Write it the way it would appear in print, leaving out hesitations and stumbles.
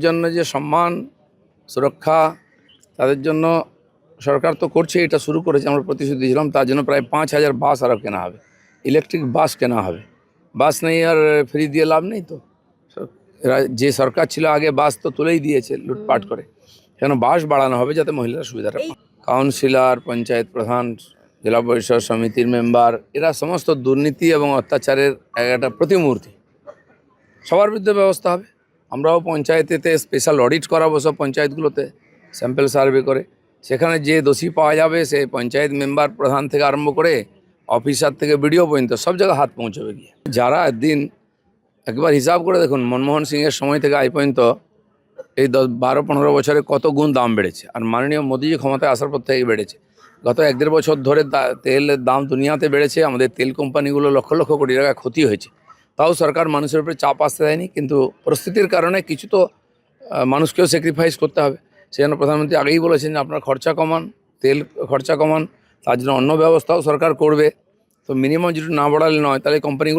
জন্য যে সম্মান সুরক্ষা তাদের জন্য সরকার তো করছে, এটা শুরু করেছে। আমরা প্রতিশ্রুতি দিয়েছিলাম, তার জন্য প্রায় 5,000 বাস আরও কেনা হবে, ইলেকট্রিক বাস কেনা হবে। বাস নেই আর ফ্রি দিয়ে লাভ নেই তো। এরা যে সরকার ছিল আগে বাস তো তুলেই দিয়েছে লুটপাট করে, কেন বাস বাড়ানো হবে যাতে মহিলারা সুবিধাটা পায়। কাউন্সিলর, পঞ্চায়েত প্রধান, জেলা পরিষদ সমিতির মেম্বার, এরা সমস্ত দুর্নীতি এবং অত্যাচারের একটা প্রতিমূর্তি। সবার বিরুদ্ধে ব্যবস্থা হবে। আমরাও পঞ্চায়েতেতে স্পেশাল অডিট করাবো, সব পঞ্চায়েতগুলোতে স্যাম্পল সার্ভে করে। সেখানে যে দোষী পাওয়া যাবে সে পঞ্চায়েত মেম্বার প্রধান থেকে আরম্ভ করে অফিসার থেকে বিডিও পর্যন্ত সব জায়গায় হাত পৌঁছবে গিয়ে। যারা একদিন একবার হিসাব করে দেখুন, মনমোহন সিংয়ের সময় থেকে আজ পর্যন্ত এই 12-15 বছরে কত গুণ দাম বেড়েছে। আর মাননীয় মোদীজি ক্ষমতায় আসার পর থেকেই বেড়েছে। গত 1-1.5 বছর ধরে তেলের দাম দুনিয়াতে বেড়েছে। আমাদের তেল কোম্পানিগুলো লক্ষ লক্ষ কোটি টাকা ক্ষতি হয়েছে। তাও সরকার মানুষের উপরে চাপ আসতে দেয়নি। কিন্তু পরিস্থিতির কারণে কিছু তো মানুষকেও স্যাক্রিফাইস করতে হবে। সেজন্য প্রধানমন্ত্রী আগেই বলেছেন যে আপনারা খরচা কমান, তেল খরচা কমান, তার জন্য অন্য ব্যবস্থাও সরকার করবে। তো মিনিমাম যেটা না বাড়ালে নয়, তাহলে কোম্পানিগুলো